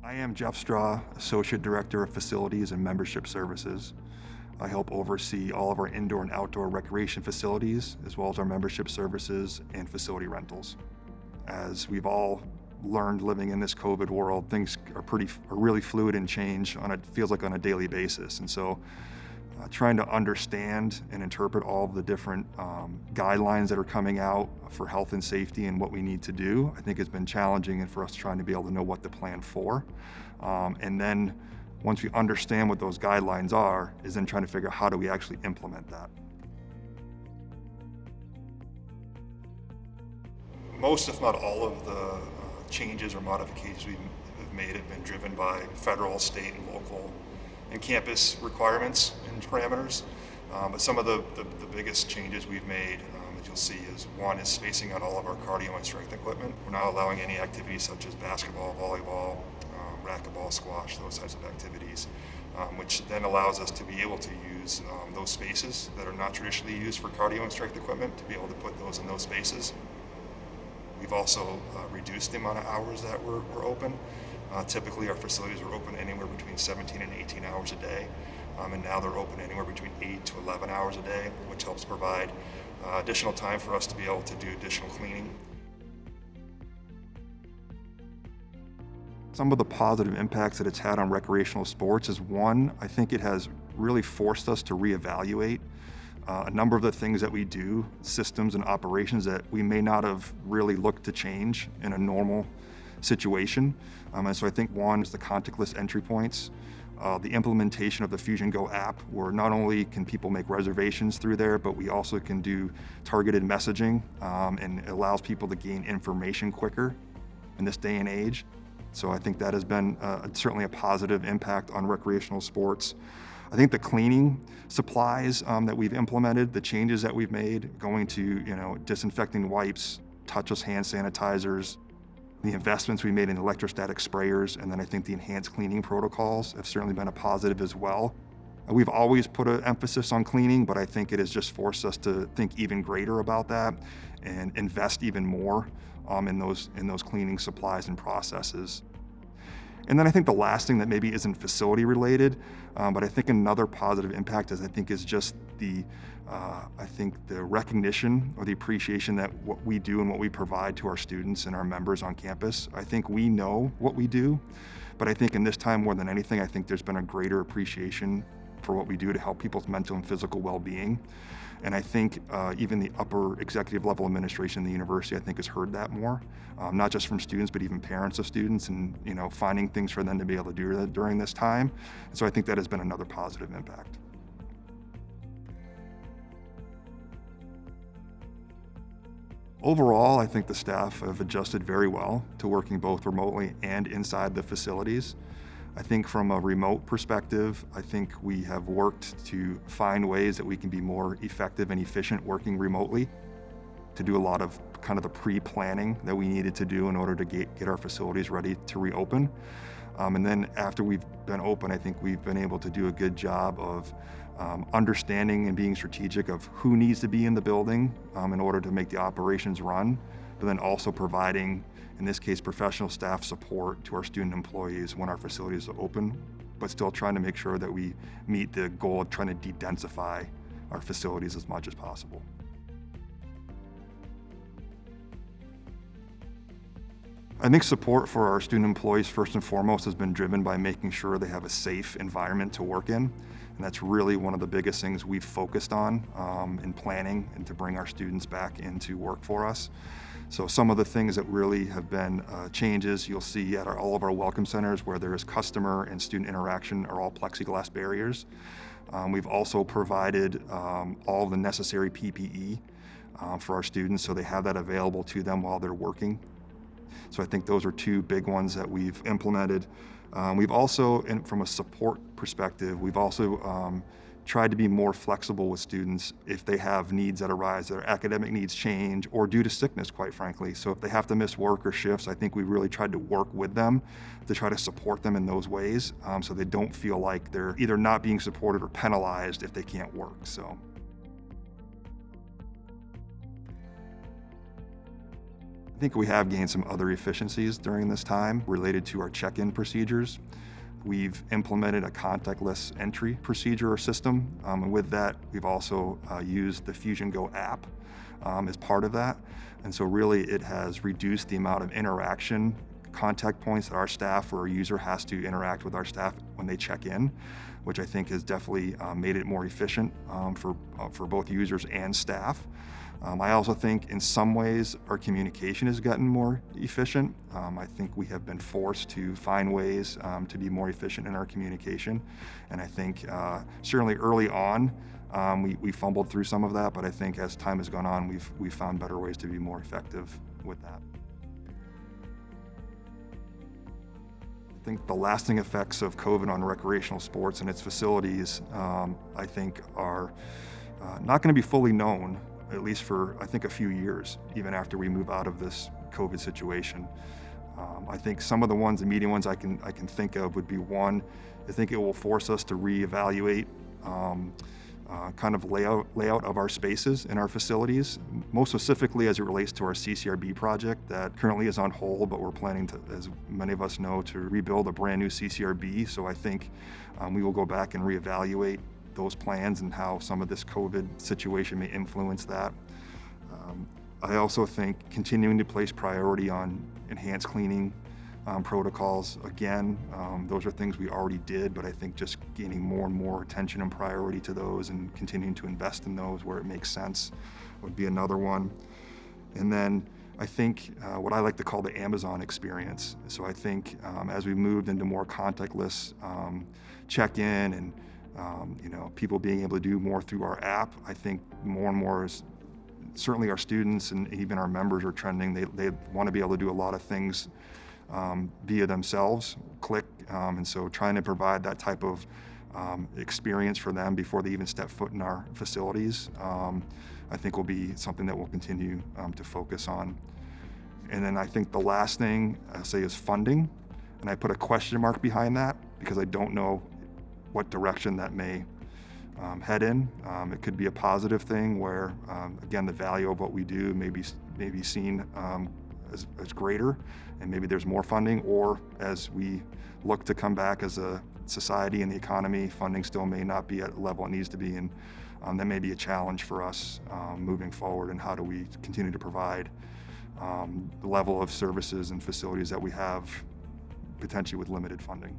I am Jeff Straw, Associate Director of Facilities and Membership Services. I help oversee all of our indoor and outdoor recreation facilities, as well as our membership services and facility rentals. As we've all learned living in this COVID world, things are really fluid and change feels like on a daily basis. And so trying to understand and interpret all of the different guidelines that are coming out for health and safety and what we need to do, I think has been challenging, and for us trying to be able to know what to plan for. And then once we understand what those guidelines are, is then trying to figure out how do we actually implement that. Most, if not all, of the changes or modifications we've made have been driven by federal, state, and local and campus requirements and parameters. But some of the biggest changes we've made, as you'll see, is one is spacing out all of our cardio and strength equipment. We're not allowing any activities such as basketball, volleyball, racquetball, squash, those types of activities, which then allows us to be able to use those spaces that are not traditionally used for cardio and strength equipment, to be able to put those in those spaces. We've also reduced the amount of hours that we're open. Typically our facilities are open anywhere between 17 and 18 hours a day, and now they're open anywhere between 8 to 11 hours a day, which helps provide additional time for us to be able to do additional cleaning. Some of the positive impacts that it's had on recreational sports is, one, I think it has really forced us to reevaluate a number of the things that we do, systems and operations that we may not have really looked to change in a normal situation. And so I think one is the contactless entry points, the implementation of the Fusion Go app, where not only can people make reservations through there, but we also can do targeted messaging, and it allows people to gain information quicker in this day and age. So I think that has been certainly a positive impact on recreational sports. I think the cleaning supplies that we've implemented, the changes that we've made, going to disinfecting wipes, touchless hand sanitizers, the investments we made in electrostatic sprayers, and then I think the enhanced cleaning protocols have certainly been a positive as well. We've always put an emphasis on cleaning, but I think it has just forced us to think even greater about that and invest even more in those cleaning supplies and processes. And then I think the last thing that maybe isn't facility related, but I think another positive impact is just the recognition or the appreciation that what we do and what we provide to our students and our members on campus. I think we know what we do, but I think in this time more than anything, I think there's been a greater appreciation for what we do to help people's mental and physical well-being. And I think even the upper executive level administration in the university, I think, has heard that more, not just from students, but even parents of students, and finding things for them to be able to do that during this time. And so I think that has been another positive impact. Overall, I think the staff have adjusted very well to working both remotely and inside the facilities. I think from a remote perspective, I think we have worked to find ways that we can be more effective and efficient working remotely, to do a lot of kind of the pre-planning that we needed to do in order to get our facilities ready to reopen. And then after we've been open, I think we've been able to do a good job of understanding and being strategic of who needs to be in the building in order to make the operations run, but then also providing, in this case, professional staff support to our student employees when our facilities are open, but still trying to make sure that we meet the goal of trying to de-densify our facilities as much as possible. I think support for our student employees first and foremost has been driven by making sure they have a safe environment to work in. And that's really one of the biggest things we've focused on in planning and to bring our students back into work for us. So some of the things that really have been changes you'll see at all of our welcome centers, where there is customer and student interaction, are all plexiglass barriers. We've also provided all of the necessary PPE for our students, so they have that available to them while they're working. So I think those are two big ones that we've implemented. We've also, from a support perspective, we've also tried to be more flexible with students if they have needs that arise, their academic needs change, or due to sickness, quite frankly. So if they have to miss work or shifts, I think we really tried to work with them to try to support them in those ways, so they don't feel like they're either not being supported or penalized if they can't work. So. I think we have gained some other efficiencies during this time related to our check-in procedures. We've implemented a contactless entry procedure or system, and with that, we've also used the Fusion Go app as part of that. And so really it has reduced the amount of interaction, contact points that our staff or a user has to interact with our staff when they check in, which I think has definitely made it more efficient for both users and staff. I also think in some ways our communication has gotten more efficient. I think we have been forced to find ways to be more efficient in our communication. And I think certainly early on, we fumbled through some of that, but I think as time has gone on, we've found better ways to be more effective with that. I think the lasting effects of COVID on recreational sports and its facilities, I think are not going to be fully known, at least for, I think, a few years, even after we move out of this COVID situation. I think some of the immediate ones I can think of would be one, I think it will force us to reevaluate kind of layout of our spaces in our facilities, most specifically as it relates to our CCRB project that currently is on hold, but we're planning to, as many of us know, to rebuild a brand new CCRB. So I think we will go back and reevaluate those plans and how some of this COVID situation may influence that. I also think continuing to place priority on enhanced cleaning protocols. Again, those are things we already did, but I think just gaining more and more attention and priority to those and continuing to invest in those where it makes sense would be another one. And then I think what I like to call the Amazon experience. So I think as we moved into more contactless check-in and people being able to do more through our app, I think more and more is certainly our students and even our members are trending. They want to be able to do a lot of things via themselves, click, and so trying to provide that type of experience for them before they even step foot in our facilities, I think will be something that we'll continue to focus on. And then I think the last thing I say is funding, and I put a question mark behind that because I don't know what direction that may head in. It could be a positive thing where, again, the value of what we do may be seen as greater, and maybe there's more funding, or as we look to come back as a society and the economy, funding still may not be at the level it needs to be, and that may be a challenge for us moving forward, and how do we continue to provide the level of services and facilities that we have potentially with limited funding.